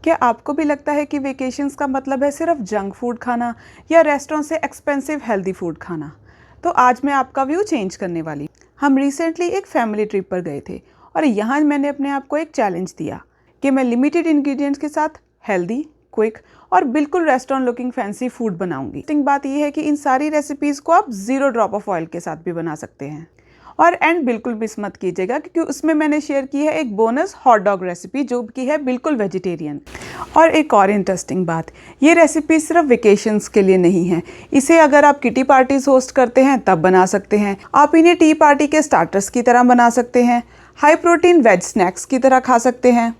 क्या आपको भी लगता है कि वेकेशंस का मतलब है सिर्फ जंक फूड खाना या रेस्टोरेंट से एक्सपेंसिव हेल्दी फूड खाना? तो आज मैं आपका व्यू चेंज करने वाली। हम रिसेंटली एक फैमिली ट्रिप पर गए थे और यहाँ मैंने अपने आप को एक चैलेंज दिया कि मैं लिमिटेड इंग्रेडिएंट्स के साथ हेल्दी, क्विक और बिल्कुल रेस्टोरेंट लुकिंग फैंसी फूड बनाऊंगी। इंटरेस्टिंग बात यह है कि इन सारी रेसिपीज़ को आप 0 ड्रॉप ऑफ ऑयल के साथ भी बना सकते हैं। और एंड बिल्कुल मिस मत कीजिएगा क्योंकि उसमें मैंने शेयर की है एक बोनस हॉट डॉग रेसिपी जो कि है बिल्कुल वेजिटेरियन। और एक और इंटरेस्टिंग बात, ये रेसिपी सिर्फ वेकेशंस के लिए नहीं है। इसे अगर आप किटी पार्टीज होस्ट करते हैं तब बना सकते हैं। आप इन्हें टी पार्टी के स्टार्टर्स की तरह बना सकते हैं, हाई प्रोटीन वेज स्नैक्स की तरह खा सकते हैं।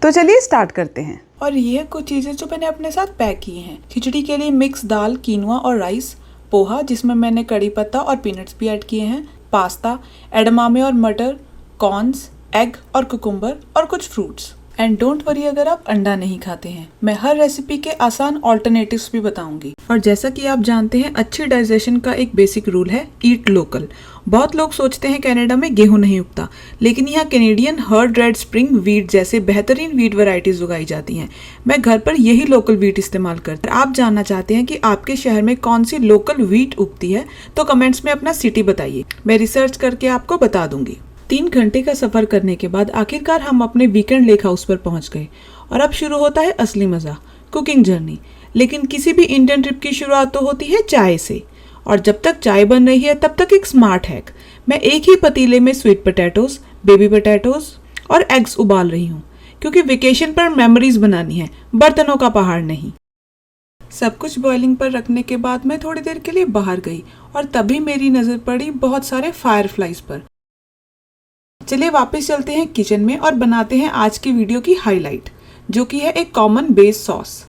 तो चलिए स्टार्ट करते हैं। और ये कुछ चीज़ें जो मैंने अपने साथ पैक की हैं। खिचड़ी के लिए मिक्स दाल, कीनवा और राइस, पोहा जिसमें मैंने कड़ी पत्ता और पीनट्स भी ऐड किए हैं, पास्ता, एडमामे और मटर, कॉर्न्स, एग और कुकुम्बर और कुछ फ्रूट्स। एंड डोंट वरी अगर आप अंडा नहीं खाते हैं, मैं हर रेसिपी के आसान ऑल्टरनेटिव्स भी बताऊंगी। और जैसा कि आप जानते हैं, अच्छी डाइजेशन का एक बेसिक रूल है ईट लोकल। बहुत लोग सोचते हैं कनाडा में गेहूं नहीं उगता, लेकिन यहाँ Canadian heard red spring wheat जैसे बेहतरीन वीट वैरायटीज उगाई जाती हैं। मैं घर पर यही लोकल वीट इस्तेमाल करती हूँ। आप जानना चाहते हैं कि आपके शहर में कौन सी लोकल वीट उगती है तो कमेंट्स में अपना सिटी बताइए, मैं रिसर्च करके आपको बता दूंगी। 3 घंटे का सफर करने के बाद आखिरकार हम अपने वीकेंड लेक हाउस पर पहुंच गए और अब शुरू होता है असली मजा, कुकिंग जर्नी। लेकिन किसी भी इंडियन ट्रिप की शुरुआत तो होती है चाय से, और जब तक चाय बन रही है तब तक एक स्मार्ट हैक। मैं एक ही पतीले में स्वीट पोटैटोज, बेबी पोटैटोज और एग्स उबाल रही हूँ क्योंकि वेकेशन पर मेमोरीज बनानी है, बर्तनों का पहाड़ नहीं। सब कुछ बॉइलिंग पर रखने के बाद मैं थोड़ी देर के लिए बाहर गई और तभी मेरी नजर पड़ी बहुत सारे फायरफ्लाइज पर। चलिए वापस चलते हैं किचन में और बनाते हैं आज की वीडियो की हाईलाइट, जो कि है एक कॉमन बेस सॉस।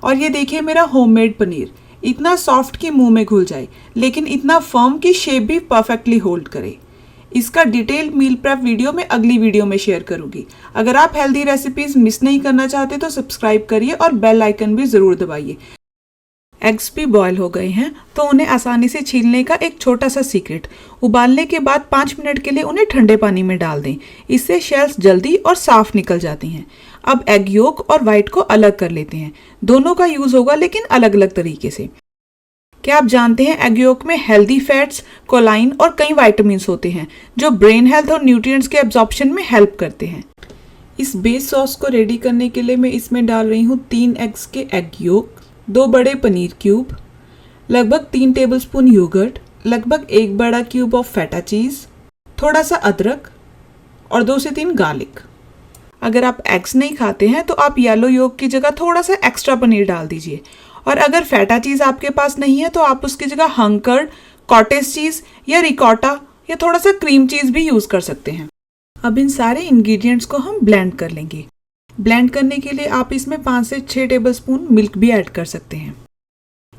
और ये देखिए मेरा होममेड पनीर, इतना सॉफ्ट कि मुंह में घुल जाए, लेकिन इतना फर्म कि शेप भी परफेक्टली होल्ड करे। इसका डिटेल्ड मील प्रेप वीडियो मैं अगली वीडियो में शेयर करूंगी। अगर आप हेल्दी रेसिपीज मिस नहीं करना चाहते तो सब्सक्राइब करिए और बेल आइकन भी जरूर दबाइए। एग्स भी बॉयल हो गए हैं तो उन्हें आसानी से छीलने का एक छोटा सा सीक्रेट, उबालने के बाद 5 मिनट के लिए उन्हें ठंडे पानी में डाल दें। इससे शेल्स जल्दी और साफ निकल जाती हैं। अब एग योक और वाइट को अलग कर लेते हैं। दोनों का यूज होगा लेकिन अलग अलग तरीके से। क्या आप जानते हैं एग योक में हेल्दी फैट्स, कोलाइन और कई विटामिन होते हैं जो ब्रेन हेल्थ और न्यूट्रिएंट्स के एब्जॉर्प्शन में हेल्प करते हैं। इस बेस सॉस को रेडी करने के लिए मैं इसमें डाल रही हूँ 3 एग्स के एग योक, 2 बड़े पनीर क्यूब, लगभग 3 टेबलस्पून योगर्ट, लगभग 1 बड़ा क्यूब ऑफ फेटा चीज, थोड़ा सा अदरक और 2 से 3 गार्लिक। अगर आप एग्स नहीं खाते हैं तो आप येलो योक की जगह थोड़ा सा एक्स्ट्रा पनीर डाल दीजिए। और अगर फेटा चीज आपके पास नहीं है तो आप उसकी जगह हंकर्ड, कॉटेज चीज या रिकॉटा या थोड़ा सा क्रीम चीज भी यूज कर सकते हैं। अब इन सारे इंग्रेडिएंट्स को हम ब्लेंड कर लेंगे। ब्लेंड करने के लिए आप इसमें 5 से 6 टेबलस्पून मिल्क भी ऐड कर सकते हैं।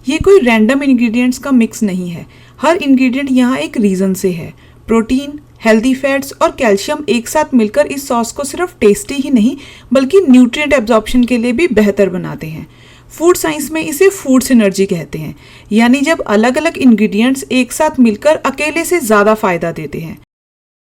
ये कोई रैंडम इंग्रेडिएंट्स का मिक्स नहीं है, हर इंग्रेडिएंट यहाँ एक रीजन से है। प्रोटीन, हेल्दी फैट्स और कैल्शियम एक साथ मिलकर इस सॉस को सिर्फ टेस्टी ही नहीं बल्कि न्यूट्रिएंट एब्जॉर्प्शन के लिए भी बेहतर बनाते हैं। फूड साइंस में इसे फूड सिनर्जी कहते हैं, यानी जब अलग अलग इंग्रेडिएंट्स एक साथ मिलकर अकेले से ज्यादा फायदा देते हैं।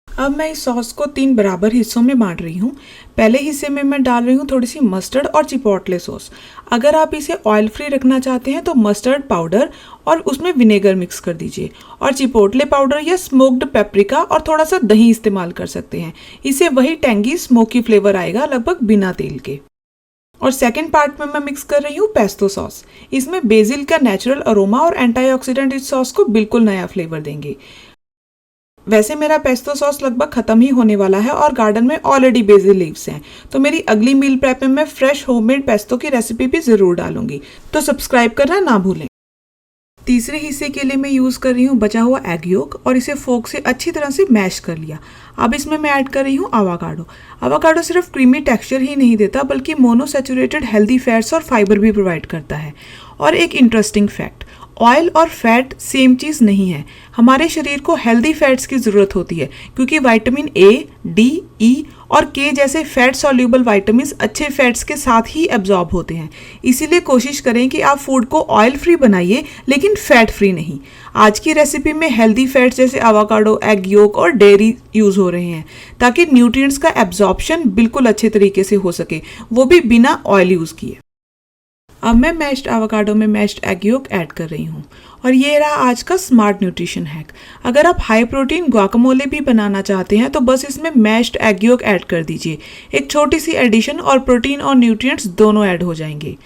अब मैं इस सॉस को 3 बराबर हिस्सों में बांट रही हूँ। पहले हिस्से में मैं डाल रही हूँ थोड़ी सी मस्टर्ड और चिपोटले सॉस। अगर आप इसे ऑयल फ्री रखना चाहते हैं तो मस्टर्ड पाउडर और उसमें विनेगर मिक्स कर दीजिए, और चिपोटले पाउडर या स्मोक्ड पेपरिका और थोड़ा सा दही इस्तेमाल कर सकते हैं। इससे वही टेंगी स्मोकी फ्लेवर आएगा लगभग बिना तेल के। और सेकेंड पार्ट में मैं मिक्स कर रही हूँ पेस्टो सॉस। इसमें बेसिल का नेचुरल अरोमा और एंटीऑक्सीडेंट इस सॉस को बिल्कुल नया फ्लेवर देंगे। वैसे मेरा पेस्टो सॉस लगभग खत्म ही होने वाला है और गार्डन में ऑलरेडी बेसिल लीव्स हैं, तो मेरी अगली मील प्रेप में मैं फ्रेश होममेड पेस्टो की रेसिपी भी जरूर डालूंगी, तो सब्सक्राइब करना ना भूलें। तीसरे हिस्से के लिए मैं यूज कर रही हूँ बचा हुआ एग योक और इसे फोक से अच्छी तरह से मैश कर लिया। अब इसमें मैं ऐड कर रही हूँ आवाकाडो। आवाकाडो सिर्फ क्रीमी टेक्सचर ही नहीं देता बल्कि मोनोसैचुरेटेड हेल्दी फैट्स और फाइबर भी प्रोवाइड करता है। और एक इंटरेस्टिंग फैक्ट, ऑयल और फैट सेम चीज़ नहीं है। हमारे शरीर को हेल्दी फैट्स की ज़रूरत होती है क्योंकि विटामिन ए, डी, ई और के जैसे फैट सॉल्यूबल विटामिन्स अच्छे फैट्स के साथ ही एब्जॉर्ब होते हैं। इसीलिए कोशिश करें कि आप फूड को ऑयल फ्री बनाइए लेकिन फैट फ्री नहीं। आज की रेसिपी में हेल्दी फैट्स जैसे एवोकाडो, एग योक और डेयरी यूज़ हो रहे हैं ताकि न्यूट्रिएंट्स का एब्जॉर्प्शन बिल्कुल अच्छे तरीके से हो सके, वो भी बिना ऑयल यूज़ किए। अब मैं मैश्ड एवोकाडो में मैश्ड एग योक ऐड कर रही हूँ और ये रहा आज का स्मार्ट न्यूट्रिशन हैक। अगर आप हाई प्रोटीन गुआकामोले भी बनाना चाहते हैं तो बस इसमें मैश्ड एग योक ऐड कर दीजिए। एक छोटी सी एडिशन और प्रोटीन और न्यूट्रिएंट्स दोनों ऐड हो जाएंगे।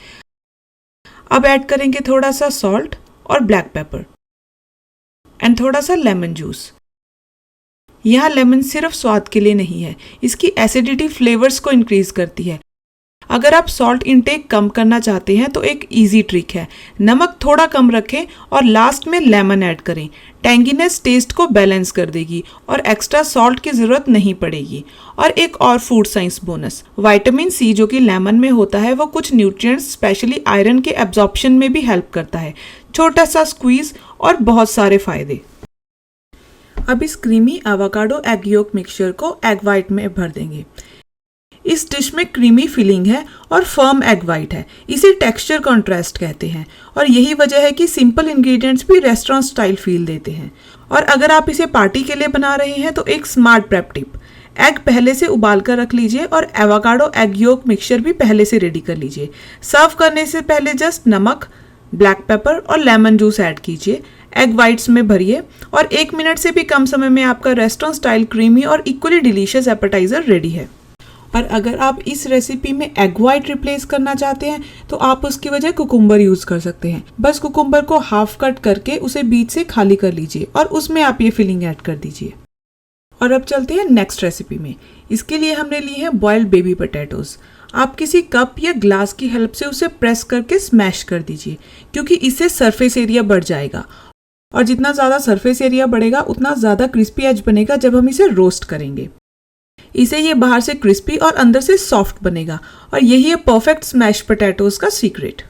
अब ऐड करेंगे थोड़ा सा सॉल्ट और ब्लैक पेपर एंड थोड़ा सा लेमन जूस। यहाँ लेमन सिर्फ स्वाद के लिए नहीं है, इसकी एसिडिटी फ्लेवर्स को इंक्रीज करती है। अगर आप सॉल्ट इनटेक कम करना चाहते हैं तो एक इजी ट्रिक है, नमक थोड़ा कम रखें और लास्ट में लेमन ऐड करें। टैंगीनेस टेस्ट को बैलेंस कर देगी और एक्स्ट्रा सॉल्ट की ज़रूरत नहीं पड़ेगी। और एक और food science bonus, vitamin C जो कि लेमन में होता है वो कुछ न्यूट्रिएंट्स स्पेशली आयरन के एब्जॉर्प्शन में भी हेल्प करता है। छोटा सा स्क्वीज और बहुत सारे फायदे। अब इस creamy avocado egg yolk mixture को एग वाइट में भर देंगे। इस डिश में क्रीमी फिलिंग है और फर्म एग वाइट है, इसे टेक्सचर कॉन्ट्रास्ट कहते हैं और यही वजह है कि सिंपल इंग्रेडिएंट्स भी रेस्टोरेंट स्टाइल फील देते हैं। और अगर आप इसे पार्टी के लिए बना रहे हैं तो एक स्मार्ट प्रेप टिप, एग पहले से उबाल कर रख लीजिए और एवोकाडो एग योक मिक्सचर भी पहले से रेडी कर लीजिए। सर्व करने से पहले जस्ट नमक, ब्लैक पेपर और लेमन जूस ऐड कीजिए, एग वाइट्स में भरिए और 1 मिनट से भी कम समय में आपका रेस्टोरेंट स्टाइल क्रीमी और इक्वली डिलीशियस एपेटाइजर रेडी है। और अगर आप इस रेसिपी में एग वाइट रिप्लेस करना चाहते हैं तो आप उसकी वजह कुकुम्बर यूज कर सकते हैं। बस कुकुम्बर को हाफ कट करके उसे बीच से खाली कर लीजिए और उसमें आप ये फिलिंग ऐड कर दीजिए। और अब चलते हैं नेक्स्ट रेसिपी में। इसके लिए हमने लिए हैं बॉइल्ड बेबी पोटैटोज। आप किसी कप या ग्लास की हेल्प से उसे प्रेस करके स्मैश कर दीजिए क्योंकि इससे सरफेस एरिया बढ़ जाएगा और जितना ज़्यादा सरफेस एरिया बढ़ेगा उतना ज़्यादा क्रिस्पी एज बनेगा जब हम इसे रोस्ट करेंगे। इसे ये बाहर से क्रिस्पी और अंदर से सॉफ्ट बनेगा और यही है परफेक्ट स्मैश पोटैटोज का सीक्रेट।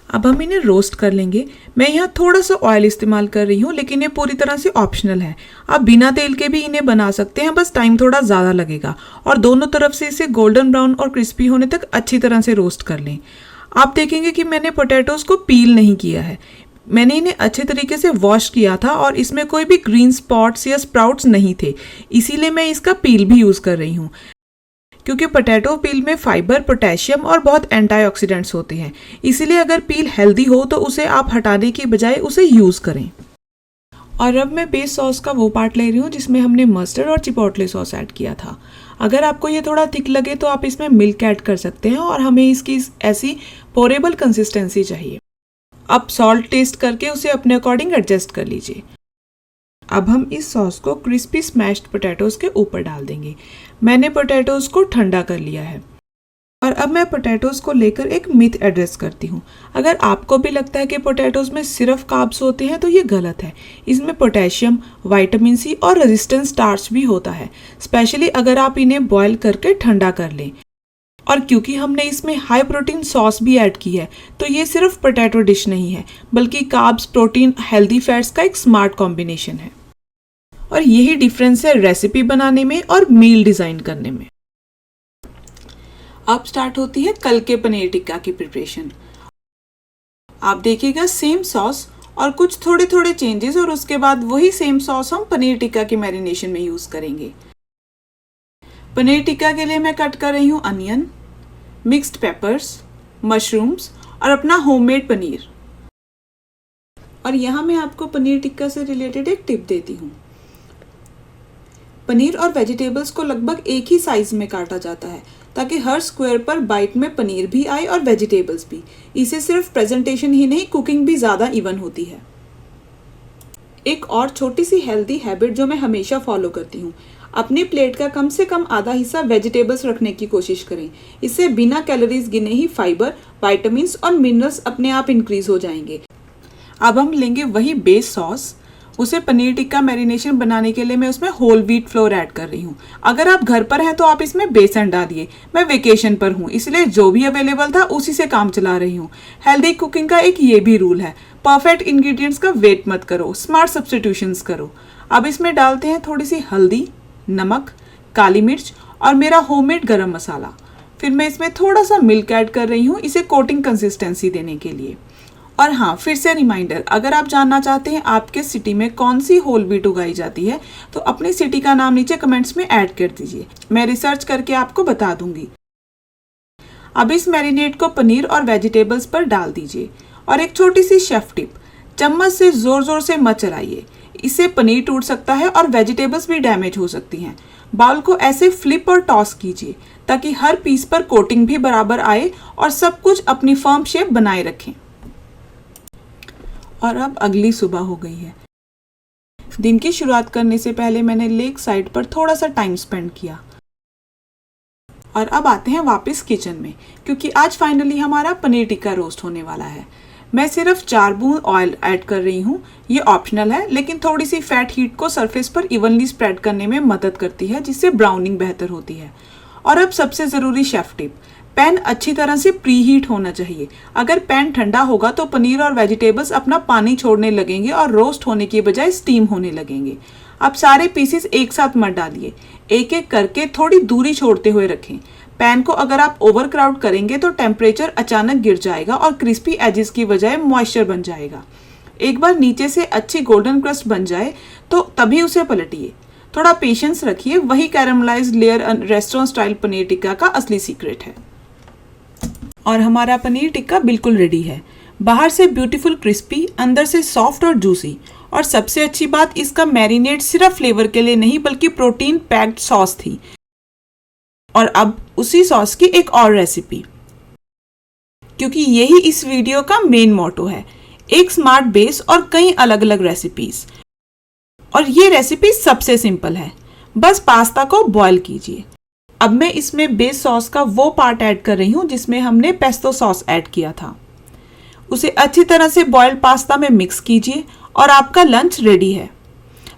अब हम इन्हें रोस्ट कर लेंगे। मैं यहाँ थोड़ा सा ऑयल इस्तेमाल कर रही हूँ लेकिन ये पूरी तरह से ऑप्शनल है। आप बिना तेल के भी इन्हें बना सकते हैं, बस टाइम थोड़ा ज़्यादा लगेगा। और दोनों तरफ से इसे गोल्डन ब्राउन और क्रिस्पी होने तक अच्छी तरह से रोस्ट कर लें। आप देखेंगे कि मैंने पोटैटोज को पील नहीं किया है, मैंने इन्हें अच्छे तरीके से वॉश किया था और इसमें कोई भी ग्रीन स्पॉट्स या स्प्राउट्स नहीं थे, इसीलिए मैं इसका पील भी यूज़ कर रही हूँ क्योंकि पोटैटो पील में फाइबर, पोटेशियम और बहुत एंटीऑक्सीडेंट्स होते हैं। इसीलिए अगर पील हेल्दी हो तो उसे आप हटाने की बजाय उसे यूज़ करें। और अब मैं बेस सॉस का वो पार्ट ले रही हूँ जिसमें हमने मस्टर्ड और चिपोटले सॉस ऐड किया था। अगर आपको ये थोड़ा थिक लगे तो आप इसमें मिल्क ऐड कर सकते हैं और हमें इसकी ऐसी पोरेबल कंसिस्टेंसी चाहिए। अब सॉल्ट टेस्ट करके उसे अपने अकॉर्डिंग एडजस्ट कर लीजिए। अब हम इस सॉस को क्रिस्पी स्मैश्ड पोटैटोज के ऊपर डाल देंगे। मैंने पोटैटोज को ठंडा कर लिया है और अब मैं पोटैटोज को लेकर एक मिथ एड्रेस करती हूँ। अगर आपको भी लगता है कि पोटैटोज में सिर्फ कार्ब्स होते हैं तो ये गलत है। इसमें पोटेशियम, विटामिन सी और रेजिस्टेंस स्टार्च भी होता है, स्पेशली अगर आप इन्हें बॉयल करके ठंडा कर लें। और क्योंकि हमने इसमें हाई प्रोटीन सॉस भी ऐड की है तो ये सिर्फ पोटैटो डिश नहीं है बल्कि कार्ब्स, प्रोटीन, हेल्दी फैट्स का एक स्मार्ट कॉम्बिनेशन है। और यही डिफरेंस है रेसिपी बनाने में और मील डिज़ाइन करने में। अब स्टार्ट होती है कल के पनीर टिक्का की प्रिपरेशन। आप देखिएगा सेम सॉस और कुछ थोड़े थोड़े चेंजेस और उसके बाद वही सेम सॉस हम पनीर टिक्का के मैरिनेशन में यूज़ करेंगे। पनीर टिक्का के लिए मैं कट कर रही हूँ अनियन, मिक्स्ड पेपर्स, मशरूम्स और अपना होममेड पनीर। और यहाँ मैं आपको पनीर टिक्का से रिलेटेड एक टिप देती हूँ। पनीर और वेजिटेबल्स को लगभग एक ही साइज में काटा जाता है ताकि हर स्क्वायर पर बाइट में पनीर भी आए और वेजिटेबल्स भी। इससे सिर्फ प्रेजेंटेशन ही नहीं, कुकिंग भी ज़्यादा इवन होती है। एक और छोटी सी हेल्दी हैबिट जो मैं हमेशा फॉलो करती हूँ, अपनी प्लेट का कम से कम आधा हिस्सा वेजिटेबल्स रखने की कोशिश करें। इससे बिना कैलोरीज गिने ही फाइबर, विटामिन्स और मिनरल्स अपने आप इंक्रीज हो जाएंगे। अब हम लेंगे वही बेस सॉस, उसे पनीर टिक्का मैरिनेशन बनाने के लिए मैं उसमें होल व्हीट फ्लोर ऐड कर रही हूँ। अगर आप घर पर हैं तो आप इसमें बेसन डालिए। मैं वेकेशन पर हूँ इसलिए जो भी अवेलेबल था उसी से काम चला रही हूँ। हेल्दी कुकिंग का एक ये भी रूल है, परफेक्ट इंग्रेडिएंट्स का वेट मत करो, स्मार्ट सब्स्टिट्यूशंस करो। अब इसमें डालते हैं थोड़ी सी हल्दी, नमक, काली मिर्च और मेरा होममेड गरम मसाला। फिर मैं इसमें थोड़ा सा मिल्क ऐड कर रही हूँ इसे कोटिंग कंसिस्टेंसी देने के लिए। और हाँ, फिर से रिमाइंडर, अगर आप जानना चाहते हैं आपके सिटी में कौन सी होल व्हीट उगाई जाती है तो अपनी सिटी का नाम नीचे कमेंट्स में ऐड कर दीजिए, मैं रिसर्च करके आपको बता दूंगी। अब इस मैरिनेट को पनीर और वेजिटेबल्स पर डाल दीजिए और एक छोटी सी शेफ टिप, चम्मच से जोर जोर से मत चलाइए, इससे पनीर टूट सकता है और वेजिटेबल्स भी डैमेज हो सकती हैं। बाउल को ऐसे फ्लिप और टॉस कीजिए ताकि हर पीस पर कोटिंग भी बराबर आए और सब कुछ अपनी फर्म शेप बनाए रखें। और अब अगली सुबह हो गई है। दिन की शुरुआत करने से पहले मैंने लेक साइड पर थोड़ा सा टाइम स्पेंड किया। और अब आते हैं वापस किचन में, क्योंकि आज फाइनली हमारा पनीर टिक्का रोस्ट होने वाला है। मैं सिर्फ 4 बूंद ऑयल ऐड कर रही हूँ, ये ऑप्शनल है, लेकिन थोड़ी सी फैट हीट को सरफेस पर इवनली स्प्रेड करने में मदद करती है, जिससे ब्राउनिंग बेहतर होती है। और अब सबसे ज़रूरी शेफ टिप, पैन अच्छी तरह से प्री हीट होना चाहिए। अगर पैन ठंडा होगा तो पनीर और वेजिटेबल्स अपना पानी छोड़ने लगेंगे और रोस्ट होने की बजाय स्टीम होने लगेंगे। अब सारे पीसेस एक साथ मत डालिए, एक एक करके थोड़ी दूरी छोड़ते हुए रखें। पैन को अगर आप ओवर क्राउड करेंगे तो टेम्परेचर अचानक गिर जाएगा और क्रिस्पी एजेस की बजाय मॉइस्चर बन जाएगा। एक बार नीचे से अच्छी गोल्डन क्रस्ट बन जाए तो तभी उसे पलटिए। थोड़ा पेशेंस रखिए, वही caramelised layer restaurant style paneer tikka का असली सीक्रेट है। और हमारा पनीर टिक्का बिल्कुल रेडी है, बाहर से ब्यूटीफुल क्रिस्पी, अंदर से सॉफ्ट और जूसी। और सबसे अच्छी बात, इसका मैरिनेट सिर्फ फ्लेवर के लिए नहीं बल्कि प्रोटीन पैक्ड सॉस थी। और अब उसी सॉस की एक और रेसिपी, क्योंकि यही इस वीडियो का मेन मोटो है, एक स्मार्ट बेस और कई अलग अलग रेसिपीज। और ये रेसिपी सबसे सिंपल है, बस पास्ता को बॉईल कीजिए। अब मैं इसमें बेस सॉस का वो पार्ट ऐड कर रही हूँ जिसमें हमने पेस्टो सॉस ऐड किया था। उसे अच्छी तरह से बॉइल्ड पास्ता में मिक्स कीजिए और आपका लंच रेडी है।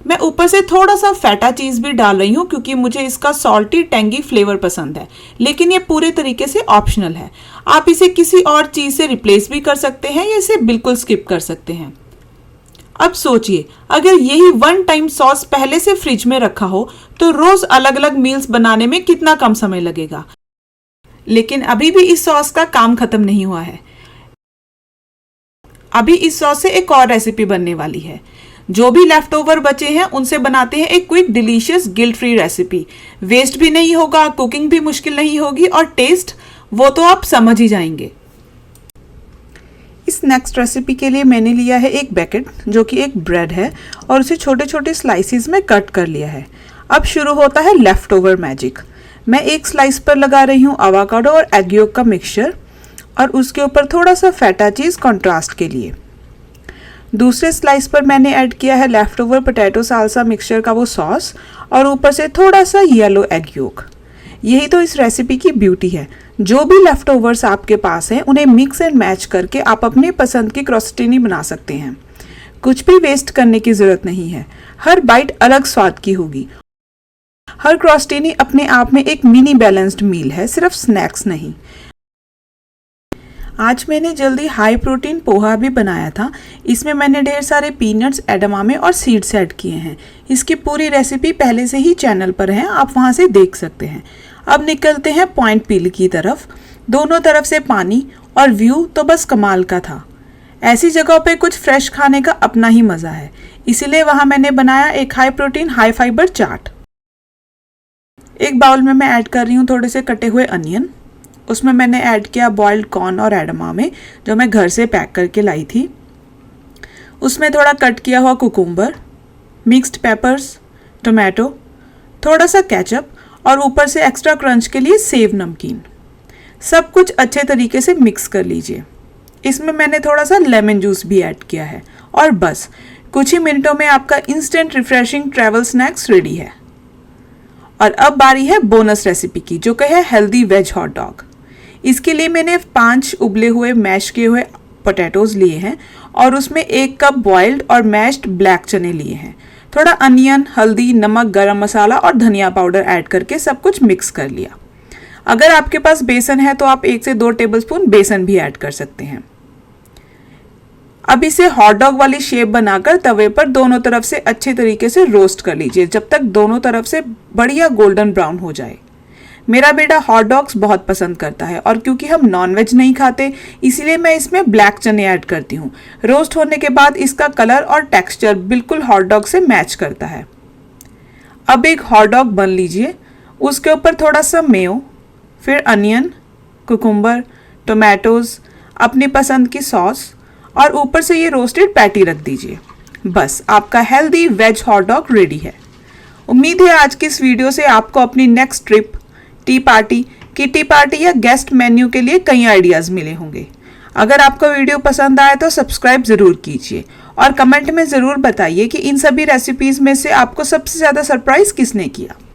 मैं ऊपर से थोड़ा सा फेटा चीज़ भी डाल रही हूँ क्योंकि मुझे इसका सॉल्टी टेंगी फ्लेवर पसंद है, लेकिन ये पूरे तरीके से ऑप्शनल है। आप इसे किसी और चीज़ से रिप्लेस भी कर सकते हैं या इसे बिल्कुल स्किप कर सकते हैं। अब सोचिए, अगर यही वन टाइम सॉस पहले से फ्रिज में रखा हो तो रोज अलग अलग मील्स बनाने में कितना कम समय लगेगा। लेकिन अभी भी इस सॉस का काम खत्म नहीं हुआ है। अभी इस सॉस से एक और रेसिपी बनने वाली है। जो भी लेफ्ट ओवर बचे हैं उनसे बनाते हैं एक quick delicious guilt free recipe. Waste भी नहीं होगा, कुकिंग भी मुश्किल नहीं होगी और टेस्ट वो तो आप समझ ही जाएंगे। इस नेक्स्ट रेसिपी के लिए मैंने लिया है एक बैकेट जो कि एक ब्रेड है और उसे छोटे छोटे स्लाइसिस में कट कर लिया है। अब शुरू होता है लेफ्ट ओवर मैजिक। मैं एक स्लाइस पर लगा रही हूँ आवाकाडो और एग योक का मिक्सचर और उसके ऊपर थोड़ा सा फेटा चीज़ कंट्रास्ट के लिए। दूसरे स्लाइस पर मैंने ऐड किया है left over potato salsa mixture का वो सॉस और ऊपर से थोड़ा सा येलो एग योक। यही तो इस रेसिपी की ब्यूटी है। जो भी लेफ्ट ओवर्स आपके पास हैं उन्हें मिक्स एंड मैच करके आप अपनी पसंद की क्रॉस्टिनी बना सकते हैं। कुछ भी वेस्ट करने की ज़रूरत नहीं है, हर बाइट अलग स्वाद की होगी। हर क्रॉस्टिनी अपने आप में एक मिनी बैलेंस्ड मील है, सिर्फ स्नैक्स नहीं। आज मैंने जल्दी हाई प्रोटीन पोहा भी बनाया था। इसमें मैंने ढेर सारे पीनट्स, एडमामे और सीड्स ऐड किए हैं। इसकी पूरी रेसिपी पहले से ही चैनल पर है, आप वहां से देख सकते हैं। अब निकलते हैं पॉइंट पील की तरफ। दोनों तरफ से पानी और व्यू तो बस कमाल का था। ऐसी जगहों पे कुछ फ्रेश खाने का अपना ही मज़ा है, इसीलिए वहाँ मैंने बनाया एक हाई प्रोटीन हाई फाइबर चाट। एक बाउल में मैं ऐड कर रही हूँ थोड़े से कटे हुए अनियन। उसमें मैंने ऐड किया बॉइल्ड कॉर्न और एडमामे जो मैं घर से पैक करके लाई थी। उसमें थोड़ा कट किया हुआ कुकुम्बर, मिक्स्ड पेपर्स, टोमेटो, थोड़ा सा केचप और ऊपर से एक्स्ट्रा क्रंच के लिए सेव नमकीन। सब कुछ अच्छे तरीके से मिक्स कर लीजिए। इसमें मैंने थोड़ा सा लेमन जूस भी ऐड किया है और बस कुछ ही मिनटों में आपका instant refreshing travel snacks ready है। और अब बारी है बोनस रेसिपी की, जो कि है हेल्दी वेज हॉट डॉग। इसके लिए मैंने 5 उबले हुए मैश किए हुए पोटैटोज लिए हैं और उसमें 1 कप बॉइल्ड और मैश्ड ब्लैक चने लिए हैं। थोड़ा अनियन, हल्दी, नमक, गरम मसाला और धनिया पाउडर ऐड करके सब कुछ मिक्स कर लिया। अगर आपके पास बेसन है तो आप 1 से 2 टेबलस्पून बेसन भी ऐड कर सकते हैं। अब इसे हॉट डॉग वाली शेप बनाकर तवे पर दोनों तरफ से अच्छे तरीके से रोस्ट कर लीजिए जब तक दोनों तरफ से बढ़िया गोल्डन ब्राउन हो जाए। मेरा बेटा हॉट डॉग्स बहुत पसंद करता है और क्योंकि हम नॉनवेज नहीं खाते इसीलिए मैं इसमें ब्लैक चने ऐड करती हूँ। रोस्ट होने के बाद इसका कलर और टेक्सचर बिल्कुल हॉट डॉग से मैच करता है। अब एक हॉट डॉग बन लीजिए, उसके ऊपर थोड़ा सा मेयो, फिर अनियन, कुकुम्बर, टोमेटोज, अपनी पसंद की सॉस और ऊपर से ये रोस्टेड पैटी रख दीजिए। बस आपका healthy veg hot dog ready है। उम्मीद है आज की इस वीडियो से आपको अपनी next trip, T party, kitty party या गेस्ट मेन्यू के लिए कई आइडियाज़ मिले होंगे। अगर आपको वीडियो पसंद आए तो सब्सक्राइब ज़रूर कीजिए और कमेंट में ज़रूर बताइए कि इन सभी रेसिपीज़ में से आपको सबसे ज़्यादा सरप्राइज़ किसने किया।